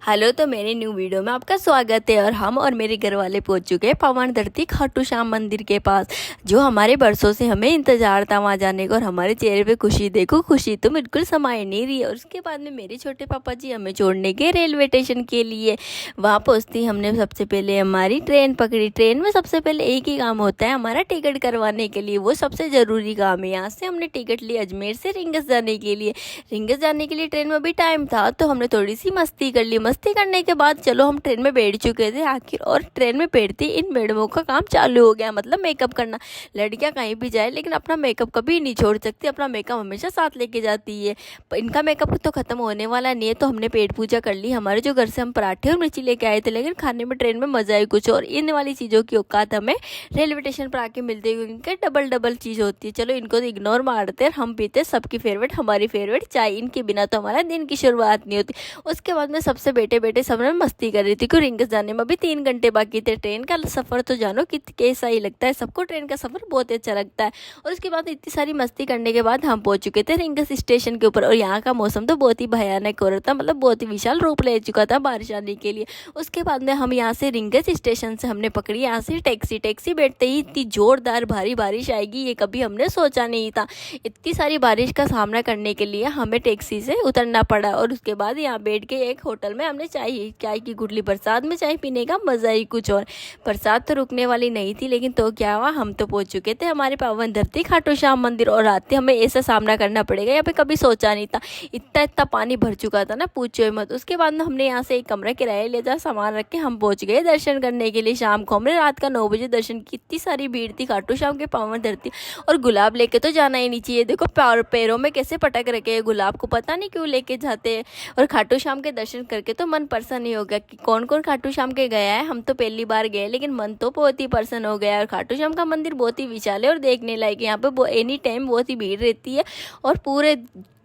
Hello, तो मेरे new video में आपका स्वागत है। और हम और मेरे घर वाले पहुंच चुके हैं पावन धरती खाटू श्याम मंदिर के पास, जो हमारे बरसों से हमें इंतजार था वहाँ जाने का। और हमारे चेहरे पे खुशी देखो, खुशी तो बिल्कुल समाये नहीं रही है। और उसके बाद में मेरे छोटे पापा जी हमें छोड़ने गए रेलवे स्टेशन के लिए। वहाँ पहुँचती हमने सबसे पहले हमारी ट्रेन पकड़ी। ट्रेन में सबसे पहले एक ही काम होता है हमारा, टिकट करवाने के लिए, वो सबसे ज़रूरी काम है। यहाँ से हमने टिकट ली अजमेर से रिंगस जाने के लिए। रिंगस जाने के लिए ट्रेन में भी टाइम था, तो हमने थोड़ी सी मस्ती कर ली। मस्ती करने के बाद चलो हम ट्रेन में बैठ चुके थे आखिर। और ट्रेन में बैठती इन मैडमों का काम चालू हो गया, मतलब मेकअप करना। लड़कियां कहीं भी जाए लेकिन अपना मेकअप कभी नहीं छोड़ सकती, अपना मेकअप हमेशा साथ लेके जाती है। इनका मेकअप तो खत्म होने वाला नहीं है, तो हमने पेट पूजा कर ली। हमारे जो घर से हम पराठे और मिर्ची लेके आए थे, लेकिन खाने में ट्रेन में मजा आई कुछ और। इन वाली चीज़ों की औकात हमें रेलवे स्टेशन पर आके मिलती है, इनके डबल डबल चीज़ होती है। चलो इनको तो इग्नोर मारते हैं, हम पीते सबकी फेवरेट, हमारी फेवरेट चाय। इनके बिना तो हमारा दिन की शुरुआत नहीं होती। उसके बाद में सबसे बैठे बैठे सब में मस्ती कर रही थी कि रिंगस जाने में अभी 3 घंटे बाकी थे। ट्रेन का सफ़र तो जानो कि कैसा ही लगता है, सबको ट्रेन का सफ़र बहुत ही अच्छा लगता है। और उसके बाद इतनी सारी मस्ती करने के बाद हम पहुंच चुके थे रिंगस स्टेशन के ऊपर। और यहाँ का मौसम तो बहुत ही भयानक हो रहा था, मतलब बहुत ही विशाल रूप ले चुका था बारिश आने के लिए। उसके बाद में हम यहाँ से रिंगस स्टेशन से हमने पकड़ी यहाँ से टैक्सी बैठते ही इतनी ज़ोरदार भारी बारिश आएगी ये कभी हमने सोचा नहीं था। इतनी सारी बारिश का सामना करने के लिए हमें टैक्सी से उतरना पड़ा। और उसके बाद यहाँ बैठ के एक होटल में हमने चाय की गुटली, बरसात में चाय पीने का मज़ा ही कुछ और। बरसात तो रुकने वाली नहीं थी, लेकिन तो क्या हुआ, हम तो पहुंच चुके थे हमारे पावन धरती खाटू श्याम मंदिर। और रात हमें ऐसा सामना करना पड़ेगा, यहाँ पे कभी सोचा नहीं था। इतना पानी भर चुका था ना, पूछो मत। उसके बाद में हमने यहाँ से एक कमरा किराया ले जा, सामान रख के हम पहुँच गए दर्शन करने के लिए। शाम को हमने रात का 9 बजे दर्शन की। इतनी सारी भीड़ थी खाटू श्याम के पावन धरती। और गुलाब लेके तो जाना ही नहीं चाहिए, देखो पैरों में कैसे पटक रखे हैं गुलाब को, पता नहीं क्यों लेके जाते हैं। और खाटू श्याम के दर्शन करके तो मन प्रसन्न ही हो गया। कि कौन कौन खाटू श्याम के गया है, हम तो पहली बार गए, लेकिन मन तो बहुत ही प्रसन्न हो गया। और खाटू श्याम का मंदिर बहुत ही विशाल है और देखने लायक। यहाँ पे एनी टाइम बहुत ही भीड़ रहती है और पूरे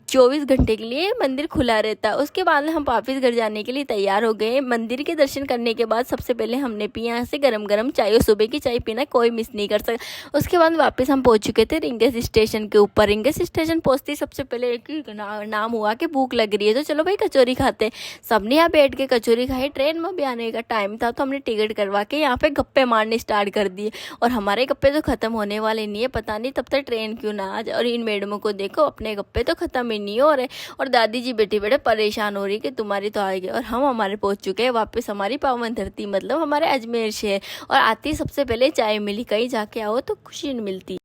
24 घंटे के लिए मंदिर खुला रहता है। उसके बाद हम वापस घर जाने के लिए तैयार हो गए। मंदिर के दर्शन करने के बाद सबसे पहले हमने पी यहाँ से गरम गरम चाय, और सुबह की चाय पीना कोई मिस नहीं कर सकता। उसके बाद वापस हम पहुँच चुके थे रिंगस स्टेशन के ऊपर। रिंगस स्टेशन पहुँचते सबसे पहले एक ही नाम हुआ कि भूख लग रही है, तो चलो भाई कचौरी खाते। सबने यहाँ बैठ के कचौरी खाई। ट्रेन में भी आने का टाइम था, तो हमने टिकट करवा के यहाँ पे गप्पे मारने स्टार्ट कर दिए। और हमारे गप्पे तो ख़त्म होने वाले नहीं है, पता नहीं तब तक ट्रेन क्यों ना आ जाए। और इन मैडमों को देखो, अपने गप्पे तो ख़त्म ही नहीं हो रहे। और दादी जी बैठे बैठे परेशान हो रही कि तुम्हारी तो आएगी। और हम हमारे पहुंच चुके हैं वापस हमारी पावन धरती, मतलब हमारे अजमेर शहर। और आती सबसे पहले चाय मिली, कहीं जाके आओ तो खुशी मिलती।